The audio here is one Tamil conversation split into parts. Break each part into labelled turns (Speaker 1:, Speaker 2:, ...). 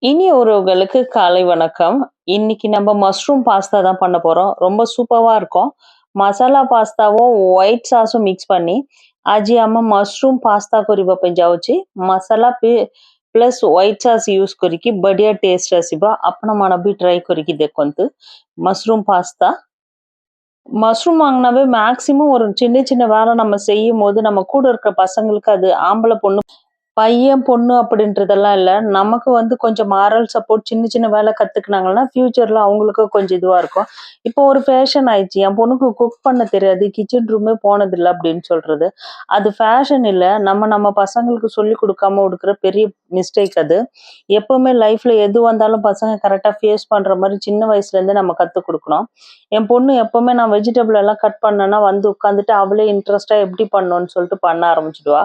Speaker 1: இனி உறவுகளுக்கு காலை வணக்கம். இன்னைக்கு நம்ம மஷ்ரூம் பாஸ்தா தான் பண்ண போறோம். ரொம்ப சூப்பரா இருக்கும். மசாலா பாஸ்தாவும் ஒயிட் சாஸும் மிக்ஸ் பண்ணி ଆଜି ଆମ ମଶରୁମ ପାସ୍ତା କରିବା ପାଇଁ ଯାଉଛି ମସଲା ପ୍ଲସ୍ ହ୍ୱାଇଟ୍ ସସ୍ ୟୁଜ୍ କରିକି ବଢିଆ ଟେଷ୍ଟ ଆସିବ। ଆପଣମାନେ ବି ଟ୍ରାଏ କରିକି ଦେଖନ୍ତୁ। மஷ்ரூம் பாஸ்தா மஷ்ரூம் வாங்கினாவே மேக்ஸிமம் ஒரு சின்ன சின்ன வேலை நம்ம செய்யும் போது நம்ம கூட இருக்கிற பசங்களுக்கு அது ஆம்பளை பொண்ணு பையன், பொண்ணு அப்படின்றதெல்லாம் இல்ல. நமக்கு வந்து கொஞ்சம் மாரல் சப்போர்ட் சின்ன சின்ன வேலை கத்துக்கினாங்கன்னா, ஃபியூச்சர்ல அவங்களுக்கு கொஞ்சம் இதுவா இருக்கும். இப்போ ஒரு ஃபேஷன் ஆயிடுச்சு. என் பொண்ணுக்கு குக் பண்ண தெரியாது. கிச்சன் ரூமே போனதில்ல அப்படின்னு சொல்றது. அது ஃபேஷன் இல்ல. நம்ம பசங்களுக்கு சொல்லிக் குடுக்காம இருக்கிற பெரிய மிஸ்டேக் அது. எப்பவுமே லைஃப்ல எது வந்தாலும் பசங்க கரெக்ட்டா ஃபேஸ் பண்ற மாரி சின்ன வயசுலேருந்தே நம்ம கத்துக் குடுக்கணும். என் பொண்ணு எப்பவுமே நான் வெஜிடபிள் எல்லாம் கட் பண்ணேன்னா வந்து உட்காந்துட்டு அவளே இன்ட்ரெஸ்ட்டா எப்படி பண்ணணும்னு சொல்லிட்டு பண்ண ஆரம்பிச்சுடுவா.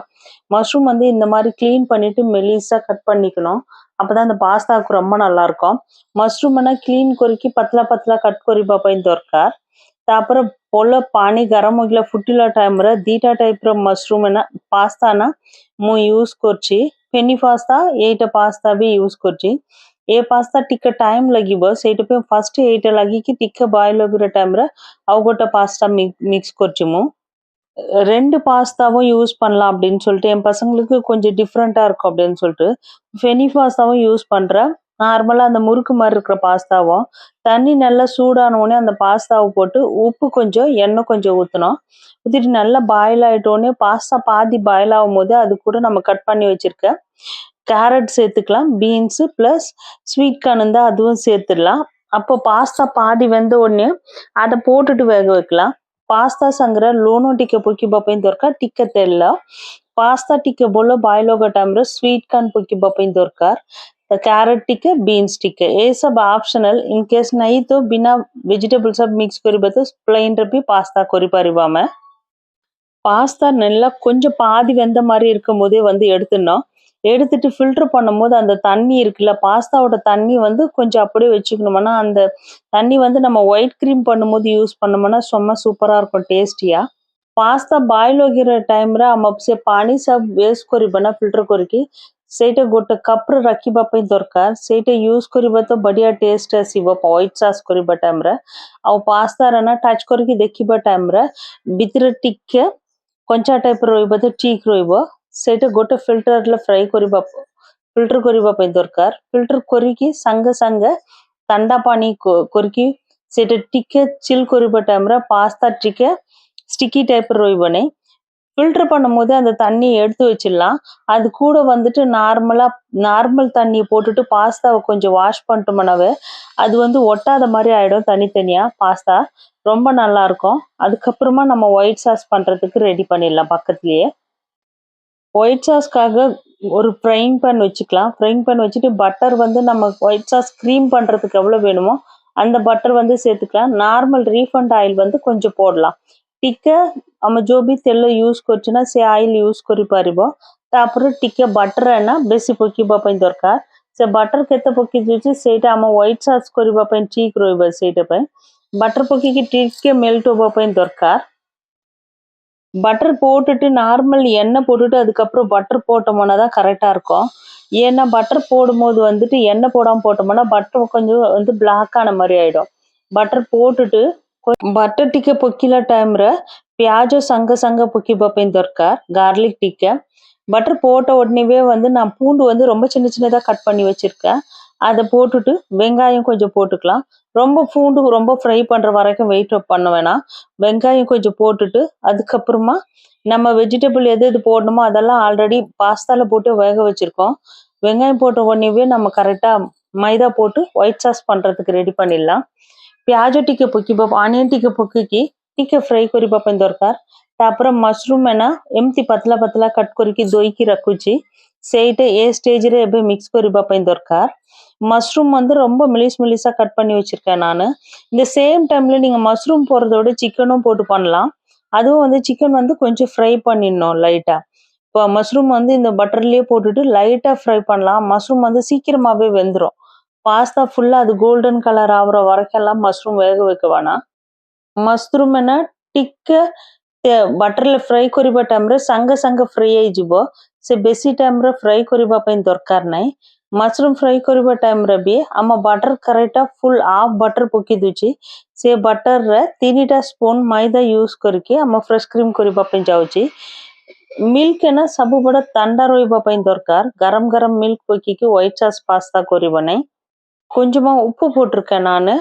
Speaker 1: மஷ்ரூம் வந்து இந்த மாதிரி க்ளீன் பண்ணிட்டு மெலிசா கட் பண்ணிக்கணும். அப்பதான் அந்த ପାସ୍ତାକୁ ரொம்ப நல்லா இருக்கும்। ମଶରୁମ ନା କ୍ଲିନ କରିକି ପତଲା ପତଲା କଟ୍ କରିବା ପାଇଁ ଦରକାର। ତାପରେ ଭଲ ପାଣି ଗରମ ହେଇଗଲା ଫୁଟିଲା ଟାଇମରେ ଦିଟା ଟାଇପର ମଶରୁମ ନା ପାସ୍ତା ନା ମୁଁ ୟୁଜ କରୁଛି। ଫେନି ପାସ୍ତା ଏଇଟା ପାସ୍ତା ବି ୟୁଜ କରୁଛି। ଏ ପାସ୍ତା ଟିକେ ଟାଇମ ଲାଗିବ ସେଇଟା ପାଇଁ ଫାଷ୍ଟ ଏଇଟା ଲାଗିକି ଟିକେ ବଏଲ ହେଇଗଲା ଟାଇମରେ ଆଉ ଗୋଟେ ପାସ୍ତା ମିକ୍ସ କରୁଛି ମୁଁ। 2 பாஸ்தாவும் யூஸ் பண்ணலாம் அப்படின்னு சொல்லிட்டு என் பசங்களுக்கு கொஞ்சம் டிஃப்ரெண்டா இருக்கும் அப்படின்னு சொல்லிட்டு ஃபெனி பாஸ்தாவும் யூஸ் பண்றேன். நார்மலா அந்த முறுக்கு மாதிரி இருக்கிற பாஸ்தாவும் தண்ணி நல்லா சூடான உடனே அந்த பாஸ்தாவை போட்டு உப்பு கொஞ்சம் எண்ணெய் கொஞ்சம் ஊற்றணும். ஊற்றிட்டு நல்லா பாயில் ஆயிட்டோடனே பாஸ்தா பாதி பாயில் ஆகும் போது அது கூட நம்ம கட் பண்ணி வச்சிருக்க கேரட் சேர்த்துக்கலாம், பீன்ஸ் பிளஸ் ஸ்வீட் கார்ன் இருந்தால் அதுவும் சேர்த்துடலாம். அப்போ பாஸ்தா பாதி வெந்த உடனே அதை போட்டுட்டு வேக வைக்கலாம்। ପାସ୍ତା ସାଙ୍ଗରେ ଲୁଣ ଟିକେ ପକେଇବା ପାଇଁ ଦରକାର, ଟିକେ ତେଲ। ପାସ୍ତା ଟିକେ ଭଲ ବଏଲ ହେବା ଟାଇମରେ ସ୍ୱିଟ୍ କର୍ନ ପକେଇବା ପାଇଁ ଦରକାର, କ୍ୟାରେଟ ଟିକେ, ବିନ୍ସ ଟିକେ। ये सब ऑप्शनल इन केस नहीं तो बिना वेजिटेबल सब मिक्स करिबा तो प्लेन रे भी पास्ता करि परिबा मैं। பாஸ்தா நல்லா கொஞ்சம் பாதி வெந்த மாதிரி இருக்கும் போதே வந்து எடுத்துடணும்। எடுத்துட்டு ஃபில்டர் பண்ணும்போது அந்த தண்ணி இருக்குல்ல பாஸ்தாவோட தண்ணி வந்து கொஞ்சம் அப்படியே வச்சுக்கணும்னா அந்த தண்ணி வந்து நம்ம ஒயிட் கிரீம் பண்ணும்போது யூஸ் பண்ணோம்னா செம்ம சூப்பரா இருக்கும் டேஸ்டியா। पास्ता बॉयल होगिற टाइमରେ ଆମ ସେ ପାଣି सब वेस्ट କରିବା ନା ଫିଲ୍ଟର କରିକି ସେଇଟା ଗୋଟେ କପ୍ରେ ରଖିବା ପାଇଁ ଦରକାର। ସେଇଟା ୟୁଜ କରିବା ତ ବଢିଆ ଟେଷ୍ଟ ଆସିବ ହ୍ୱାଇଟ୍ ସସ୍ କରିବା ଟାଇମରେ। ଆଉ ପାସ୍ତାରେ ନା ଟଚ୍ କରିକି ଦେଖିବା ଟାଇମରେ ଭିତରେ ଟିକେ କଞ୍ଚା ଟାଇପର ରହିବ ତ ଠିକ ରହିବ। ସେଇଟା ଗୋଟେ ଫିଲ୍ଟରରେ ଫିଲ୍ଟର କରିବା ପାଇଁ ଦରକାର। ଫିଲ୍ଟର କରିକି ସାଙ୍ଗେ ସାଙ୍ଗେ ଥଣ୍ଡା ପାଣି କରିକି ସେଇଟା ଟିକେ ଚିଲ୍ କରିବା டைம்ல பாஸ்தா ଟିକେ ஸ்டிக்கி டைப் ରହିବ नहीं। ஃபில்டர் பண்ணும்போது அந்த தண்ணியை எடுத்து வச்சிடலாம்। அது கூட வந்துட்டு நார்மல் தண்ணியை போட்டுட்டு பாஸ்தாவை கொஞ்சம் வாஷ் பண்ணிட்டோம்னாவே அது வந்து ஒட்டாத மாதிரி ஆயிடும் தனித்தனியா பாஸ்தா। ரொம்ப நல்லா இருக்கும்। அதுக்கப்புறமா நம்ம ஒயிட் சாஸ் பண்றதுக்கு ரெடி பண்ணிடலாம் பக்கத்துலயே। ஒயிட் சாஸ்க்காக ஒரு ஃப்ரைங் பேன் வச்சுக்கலாம்। ஃப்ரைங் பேன் வச்சுட்டு பட்டர் வந்து நம்ம ஒயிட் சாஸ் க்ரீம் பண்ணுறதுக்கு எவ்வளோ வேணுமோ அந்த பட்டர் வந்து சேர்த்துக்கலாம்। நார்மல் ரீஃபண்ட் ஆயில் வந்து கொஞ்சம் போடலாம்। ଟିକେ ଆମେ जो भी ତେଲ ୟୁଜ୍ କରୁଛୁ ନା ସେ ଆଇଲ ୟୁଜ୍ କରିପାରିବ। ତାପରେ ଟିକେ ବଟର ନା ବେଶୀ ପକେଇବା ପାଇଁ ଦରକାର। ସେ ବଟର କେତେ ପକେଇ ଦଉଛି ସେଇଟା ଆମ ହ୍ୱାଇଟ୍ ସସ୍ କରିବା ପାଇଁ ଠିକ ରହିବ। ସେଇଟା ପାଇଁ ବଟର ପକେଇକି ଟିକେ ମେଲ୍ଟ ହେବା ପାଇଁ ଦରକାର। பட்டர் போட்டுட்டு நார்மல் எண்ணெய் போட்டுட்டு அதுக்கப்புறம் பட்டர் போட்டோம்னா தான் கரெக்டா இருக்கும்। ஏன்னா பட்டர் போடும்போது வந்துட்டு எண்ணெய் போடாம போட்டோம்னா பட்டர் கொஞ்சம் வந்து பிளாக் ஆன மாதிரி ஆயிடும்। பட்டர் போட்டுட்டு बटर ଟିକେ ପକିଲା ଟାଇମରେ ପିଆଜ ସାଙ୍ଗେ ସାଙ୍ଗେ ପକିବା ପାଇଁ ଦରକାର, ଗାର୍லிக் ଟିକେ। பட்டர் போட்ட உடனேவே வந்து நான் பூண்டு வந்து ரொம்ப சின்ன சின்னதா கட் பண்ணி வச்சிருக்கேன்। அதை போட்டுட்டு வெங்காயம் கொஞ்சம் போட்டுக்கலாம்। ரொம்ப பூண்டு ரொம்ப ஃப்ரை பண்ற வரைக்கும் வெயிட் பண்ண வேணாம்। வெங்காயம் கொஞ்சம் போட்டுட்டு அதுக்கப்புறமா நம்ம வெஜிடபிள் எது எது போடணுமோ அதெல்லாம் ஆல்ரெடி பாஸ்தால போட்டு வேக வச்சிருக்கோம்। வெங்காயம் போட்ட உடனேவே நம்ம கரெக்டா மைதா போட்டு ஒயிட் சாஸ் பண்றதுக்கு ரெடி பண்ணிடலாம்। ପିଆଜ ଟିକେ ପକେଇବ, ଅନିଅନ ଟିକେ ପକେଇକି ଟିକେ ଫ୍ରାଏ କରିବା ପାଇଁ ଦରକାର। ତାପରେ ମଶରୁମ ନା ଏମିତି ପତଲା ପତଲା କଟ୍ କରିକି ଧୋଇକି ରଖୁଛି। ସେଇଟା ଏ ஸ்டேஜ்ல ଏବେ மிக்ஸ் କରିବା ପାଇଁ ଦରକାର। மஷ்ரூம் வந்து ரொம்ப மெலிசா கட் பண்ணி வச்சிருக்கேன் நான்। இந்த சேம் டைம்ல நீங்க மஷ்ரூம் போடுறதோட சிக்கனும் போட்டு பண்ணலாம்। அதுவும் வந்து சிக்கன் வந்து கொஞ்சம் ஃப்ரை பண்ணிடணும் லைட்டா। இப்போ மஷ்ரூம் வந்து இந்த பட்டர்லயே போட்டுட்டு லைட்டா ஃப்ரை பண்ணலாம்। மஷ்ரூம் வந்து சீக்கிரமாவே வெந்துடும்। பாஸ்தா ஃபுல்லா அது கோல்டன் கலர் ஆகுற வரைக்கெல்லாம் மஷ்ரூம் வேக வைக்க வேணாம்। ମଶରୁମ ନା ଟିକେ ବଟରରେ ଫ୍ରାଏ କରିବା ଟାଇମରେ ସାଙ୍ଗେ ସାଙ୍ଗେ ଫ୍ରାଏ ହେଇଯିବ। ସେ ବେଶୀ ଟାଇମରେ ଫ୍ରାଏ କରିବା ପାଇଁ ଦରକାର ନାହିଁ। मशरूम फ्राई କରିବା ଟାଇମ୍ରେ ବି ଆମ ବଟର କରେକ୍ଟ ଫୁଲ୍ ହାଫ୍ ବଟର ପକେଇ ଦଉଛି। ସେ ବଟରରେ 3ଟା ସ୍ପୁନ୍ ମଇଦା ୟୁଜ୍ କରିକି ଆମ ଫ୍ରେଶ୍ କ୍ରିମ୍ କରିବା ପାଇଁ ଯାଉଛି। ମିଲ୍କ ନା ସବୁବେଳେ ଥଣ୍ଡା ରହିବା ପାଇଁ ଦରକାର। ଗରମ ଗରମ ମିଲ୍କ ପକେଇକି ஒயிட் சாஸ் பாஸ்தா କରିବ ନାହିଁ। கொஞ்சமா உப்பு போட்டிருக்கேன் நான்.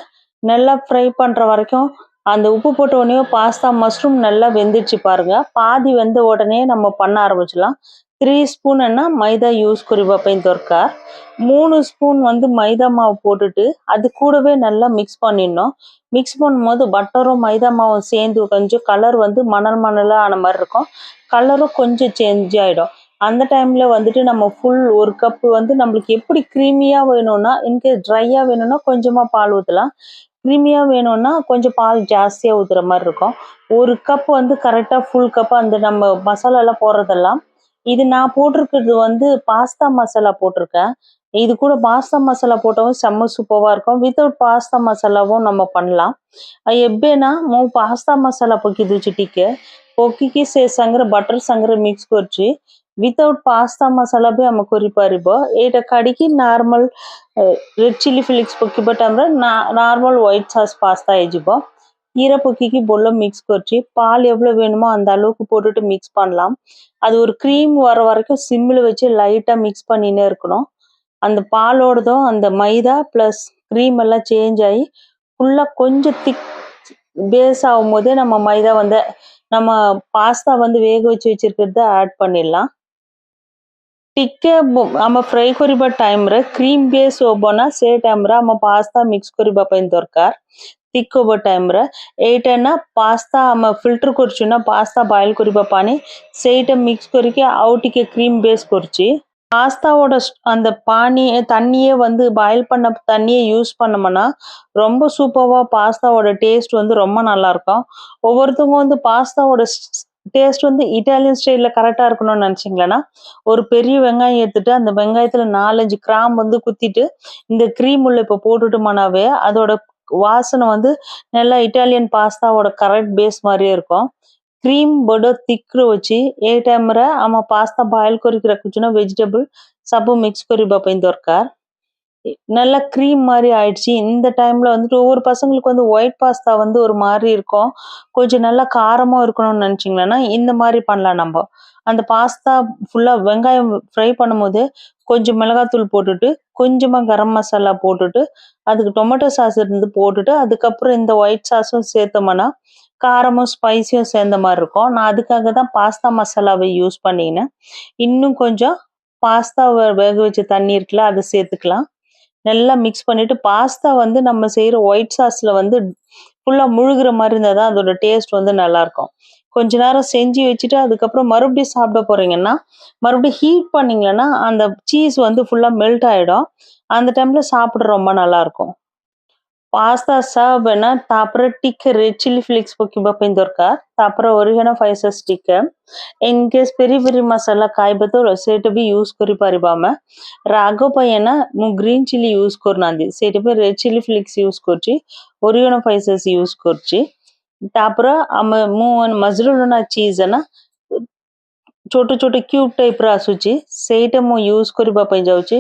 Speaker 1: நல்லா ஃப்ரை பண்ற வரைக்கும் அந்த உப்பு போட்ட உடனே பாஸ்தா மஷ்ரூம் நல்லா வெந்துச்சு பாருங்க। பாதி வெந்த உடனே நம்ம பண்ண ஆரம்பிச்சலாம்। 3 ஸ்பூன்னா மைதா யூஸ் କରିବା ପାଇଁ ଦରକାର। 3 ஸ்பூன் வந்து மைதா மாவு போட்டுட்டு அது கூடவே நல்லா மிக்ஸ் பண்ணிடணும்। மிக்ஸ் பண்ணும்போது பட்டரும் மைதா மாவும் சேர்ந்து கொஞ்சம் கலர் வந்து மணல் மணலா ஆன மாதிரி இருக்கும்। கலரும் கொஞ்சம் சேஞ்ச் ஆயிடும்। அந்த டைம்ல வந்துட்டு நம்ம ஃபுல் ஒரு கப் வந்து நம்மளுக்கு எப்படி க்ரீமியா வேணும்னா இன்கேஸ் ட்ரையா வேணும்னா கொஞ்சமா பால் ஊற்றலாம்। க்ரீமியா வேணும்னா கொஞ்சம் பால் ஜாஸ்தியாக ஊற்றுற மாதிரி இருக்கும்। ஒரு கப் வந்து கரெக்டாக ஃபுல் கப் அந்த நம்ம மசாலாலாம் போடுறதெல்லாம் இது நான் போட்டிருக்கிறது வந்து பாஸ்தா மசாலா போட்டிருக்கேன்। இது கூட பாஸ்தா மசாலா போட்டவும் செம்ம சூப்பராக இருக்கும்। வித்தவுட் பாஸ்தா மசாலாவும் நம்ம பண்ணலாம்। ଏବେନା ମୁଁ ପାସ୍ତା ମସଲା ପକେଇ ଦଉଛି ଟିକେ ପକେଇକି ସେ ସାଙ୍ଗରେ ବଟର ସାଙ୍ଗରେ ମିକ୍ସ କରୁଛି। ୱିଥାଉଟ୍ ପାସ୍ତା ମସଲା ବି ଆମେ କରିପାରିବ। ଏଇଟା କାଢିକି ନର୍ମାଲ ରେଡ୍ ଚିଲି ଫ୍ଲେକ୍ସ ପକେଇବା ଟାଇମ୍ରେ நார்மல் ஒயிட் சாஸ் பாஸ்தா ହେଇଯିବ। கீரை பக்கிக்கு போல மிக்ஸ் କରିச்சு। பால் எவ்வளோ வேணுமோ அந்த அளவுக்கு போட்டுட்டு மிக்ஸ் பண்ணலாம்। அது ஒரு க்ரீம் வர வரைக்கும் சிம்மில் வச்சு லைட்டாக மிக்ஸ் பண்ணினே இருக்கணும்। அந்த பாலோடதும் அந்த மைதா ப்ளஸ் க்ரீம் எல்லாம் சேஞ்ச் ஆகி ஃபுல்லாக கொஞ்சம் திக் பேஸ் ஆகும்போதே நம்ம மைதா வந்து நம்ம பாஸ்தா வந்து வேக வச்சு வச்சிருக்கிறத ஆட் பண்ணிடலாம்। ଟିକେ ଆମ ଫ୍ରାଏ କରିବା ଟାଇମ୍ରେ କ୍ରିମ୍ ବେସ୍ ହବ ନା ସେ ଟାଇମ୍ରେ ଆମ ପାସ୍ତା ମିକ୍ସ କରିବା ପାଇଁ ଦରକାର। thick ହବ ଟାଇମ୍ରେ ଏଇଟା ନା ପାସ୍ତା ଆମେ ଫିଲ୍ଟର କରୁଛୁ ନା ପାସ୍ତା ବଏଲ୍ କରିବା ପାଣି ସେଇଟା மிக்ஸ் କରିକି ଆଉ ଟିକେ க்ரீம் பேஸ் କରୁச்சு। பாஸ்தாவோட அந்த தண்ணியே வந்து பாயில் பண்ண தண்ணியை யூஸ் பண்ணோம்னா ரொம்ப சூப்பராக பாஸ்தாவோட டேஸ்ட் வந்து ரொம்ப நல்லா இருக்கும்। ஒவ்வொருத்தவங்க வந்து பாஸ்தாவோட டேஸ்ட் வந்து இட்டாலியன் ஸ்டைலில் கரெக்டாக இருக்கணும்னு நினச்சிங்களேன்னா ஒரு பெரிய வெங்காயம் எடுத்துட்டு அந்த வெங்காயத்தில் 4-5 கிராம் வந்து குத்திட்டு இந்த க்ரீம் உள்ள இப்போ போட்டுட்டோம்னாவே அதோட வாசனை வந்து நல்லா இட்டாலியன் பாஸ்தாவோட கரெக்ட் பேஸ் மாதிரியே இருக்கும்। କ୍ରିମ୍ ବଡ଼ ଥିକ୍ ରହୁଛି। ଏ ଟାଇମ୍ରେ ଆମ ପାସ୍ତା ବଏଲ୍ କରିକି ରଖୁଛୁ ନା ଭେଜିଟେବୁଲ୍ ସବୁ மிக்ஸ் କରିବା ପାଇଁ ଦରକାର। நல்லா க்ரீம் மாதிரி ஆயிடுச்சு। இந்த டைம்ல வந்துட்டு ஒவ்வொரு பசங்களுக்கு வந்து ஒயிட் பாஸ்தா வந்து ஒரு மாதிரி இருக்கும்। கொஞ்சம் நல்லா காரமாக இருக்கணும்னு நினச்சிங்களேன்னா இந்த மாதிரி பண்ணலாம் நம்ம। அந்த பாஸ்தா ஃபுல்லாக வெங்காயம் ஃப்ரை பண்ணும்போது கொஞ்சம் மிளகாத்தூள் போட்டுட்டு கொஞ்சமாக கரம் மசாலா போட்டுட்டு அதுக்கு டொமேட்டோ சாஸ் இருந்து போட்டுட்டு அதுக்கப்புறம் இந்த ஒயிட் சாஸும் சேர்த்தோம்னா காரமும் ஸ்பைஸியும் சேர்ந்த மாதிரி இருக்கும்। நான் அதுக்காக தான் பாஸ்தா மசாலாவை யூஸ் பண்ணினேன்। இன்னும் கொஞ்சம் பாஸ்தாவை வேக வச்ச தண்ணி இருக்குல்ல அதை சேர்த்துக்கலாம்। நல்லா மிக்ஸ் பண்ணிட்டு பாஸ்தா வந்து நம்ம செய்கிற ஒயிட் சாஸில் வந்து ஃபுல்லாக முழுகிற மாதிரி இருந்தால் தான் அதோட டேஸ்ட் வந்து நல்லாயிருக்கும்। கொஞ்ச நேரம் செஞ்சு வச்சுட்டு அதுக்கப்புறம் மறுபடியும் சாப்பிட போகிறீங்கன்னா மறுபடியும் ஹீட் பண்ணிங்கன்னா அந்த சீஸ் வந்து ஃபுல்லாக மெல்ட் ஆகிடும்। அந்த டைமில் சாப்பிட ரொம்ப நல்லாயிருக்கும்। पास्ता सर्व है ना तापर टिक रेड चिली फ्लेक्स पकिबा ପାଇଁ ଦରକାର। ତାପରେ ଓରିଗାନୋ 5 ଟିକେ ଇନକେସ୍ ପେରି ପେରି ମସଲା ଖାଇବେ ତ ସେଇଟା ବି ୟୁଜ୍ କରିପାରିବା ଆମେ। ରାଗ ପାଇଁ ନା ମୁଁ ଗ୍ରୀନ୍ ଚିଲି ୟୁଜ୍ କରୁନାହାନ୍ତି ସେଇଟା ପାଇଁ ରେଡ୍ ଚିଲି ଫ୍ଲେକ୍ସ ୟୁଜ୍ କରୁଛି। ଓରିଗାନୋ 5 ୟୁଜ୍ କରୁଛି। ତାପରେ ମୁଁ ମଜରୁନା ଚିଜ୍ ନା छोट छोट क्यूब टाइप आसूची सेटा मु यूज करबा पई जाउची।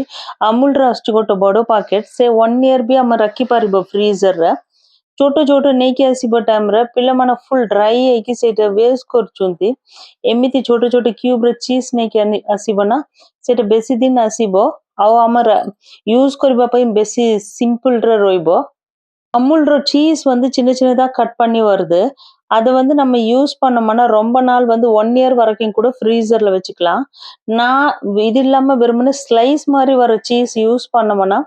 Speaker 1: अमूल रा आसुची गोटे बड़ पैकेट से 1 ईयर भी हम रखी पारिबो फ्रीजर रे। छोट छोट नै के आसीबो टाइम रे पिला माने फुल ड्राई है कि सेटा वेस्ट करचुंती। एमिति छोट छोट क्यूब रे चीज नै के आसीबो ना सेटा बेसी दिन आसीबो आ हमर यूज करबा पई बेसी सिंपल रे रोइबो। அமுல்ற சீஸ் வந்து சின்ன சின்னதா கட் பண்ணி வருது। அதை வந்து நம்ம யூஸ் பண்ணோம்னா ரொம்ப நாள் வந்து 1 இயர் வரைக்கும் கூட ஃப்ரீசர்ல வச்சுக்கலாம்। நான் இது இல்லாம வெறுமனே ஸ்லைஸ் மாதிரி வர சீஸ் யூஸ் பண்ணோம்னா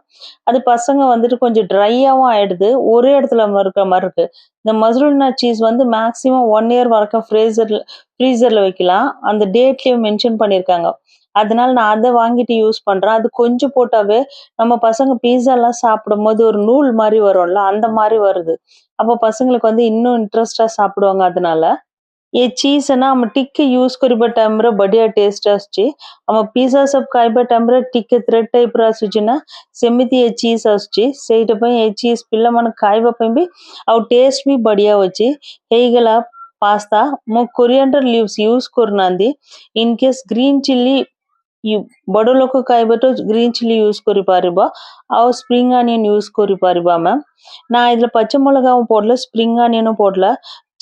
Speaker 1: அது பசங்க வந்துட்டு கொஞ்சம் ட்ரையாவும் ஆயிடுது ஒரே இடத்துல இருக்கிற மாதிரி இருக்கு। இந்த மஸ்ரூனா சீஸ் வந்து மேக்சிமம் 1 இயர் வரைக்கும் ஃப்ரீசர்ல வைக்கலாம்। அந்த டேட்லயும் மென்ஷன் பண்ணியிருக்காங்க। அதனால நான் அதை வாங்கிட்டு யூஸ் பண்றேன்। அது கொஞ்சம் போட்டாவே நம்ம பசங்க பீஸா எல்லாம் சாப்பிடும்போது ஒரு நூல் மாதிரி வரும்ல அந்த மாதிரி வருது। அப்போ பசங்களுக்கு வந்து இன்னும் இன்ட்ரெஸ்டா சாப்பிடுவாங்க। அதனால ये चीज है ना हम टिक्के यूज करिबा टाइम रे बढ़िया टेस्ट आसची। हम पिज्जा सब खाइबा टाइम रे टिक्के थ्रेड टाइप रे आसुची ना सेमिति ये चीज आसची। सेइटा पई ये चीज पिल्ला मन खाइबा पई भी आ टेस्ट भी बढ़िया होची। हेगला पास्ता मो कोरिएंडर लीव्स यूज करनांदी इन केस ग्रीन चिल्ली ବଡ଼ ଲୋକ ଖାଇବେ ତ ଗ୍ରୀନ୍ ଚିଲି யூஸ் କରିପାରିବ ଆଉ ସ୍ପ୍ରିଙ୍ଗ ଆନିୟନ யூஸ் କରିପାରିବା ଆମେ நான் இதுல பச்சை மிளகாவும் போடல ஸ்ப்ரிங் ஆனியனும் போடல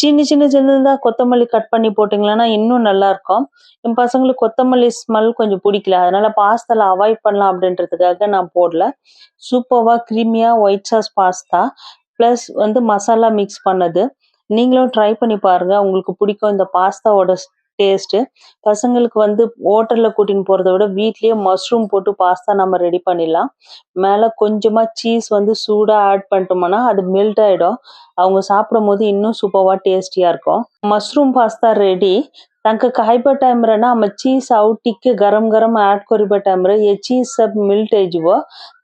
Speaker 1: சின்ன சின்னதா கொத்தமல்லி கட் பண்ணி போட்டிங்கன்னா இன்னும் நல்லா இருக்கும் என் பசங்களுக்கு கொத்தமல்லி ஸ்மெல் கொஞ்சம் பிடிக்கல அதனால பாஸ்தால அவாய்ட் பண்ணலாம் அப்படின்றதுக்காக நான் போடல சூப்பர்வா கிரீமியா ஒயிட் சாஸ் பாஸ்தா ப்ளஸ் வந்து மசாலா மிக்ஸ் பண்ணது நீங்களும் ட்ரை பண்ணி பாருங்க உங்களுக்கு பிடிக்கும் இந்த பாஸ்தாவோட டேஸ்ட்டு பசங்களுக்கு வந்து ஹோட்டல்ல கூட்டின்னு போறத விட வீட்லயே மஷ்ரூம் போட்டு பாஸ்தா நம்ம ரெடி பண்ணிடலாம் மேல கொஞ்சமா சீஸ் வந்து சூடா ஆட் பண்ணிட்டோம்னா அது மெல்ட் ஆயிடும் அவங்க சாப்பிடும் போது இன்னும் சூப்பர்வா டேஸ்டியா இருக்கும் मशरूम पास्ता रेडी तांका खाइबा टाइम रे ना हम चीज आउ टिके गरम गरम ऐड करिबा टाइम रे ये चीज सब मिल्ट हेजिवो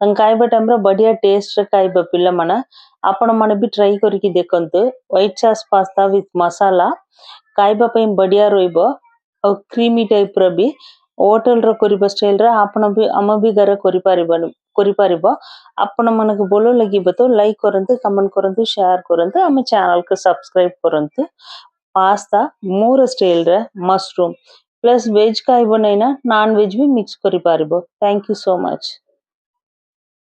Speaker 1: तांका खाइबा टाइम रे बढ़िया टेस्ट रे खाइबा पिल्ला माने आपण माने भी ट्राई करके देखंतु व्हाइट सॉस पास्ता विथ मसाला खाइबा पे बढ़िया रोइबो और क्रीमी टाइप रे भी होटल रो करिबा स्टाइल रे आपण भी हम भी घरे करि पारिबो आपण मनके बोलो लगिबो तो लाइक करंतु कमेंट करंतु शेयर करंतु हम चैनल को सब्सक्राइब करंतु पास्ता मोर स्टाइल रे मशरूम प्लस वेज खाइबो नहीं ना नॉन वेज भी मिक्स करि पारिबो थैंक यू सो मच।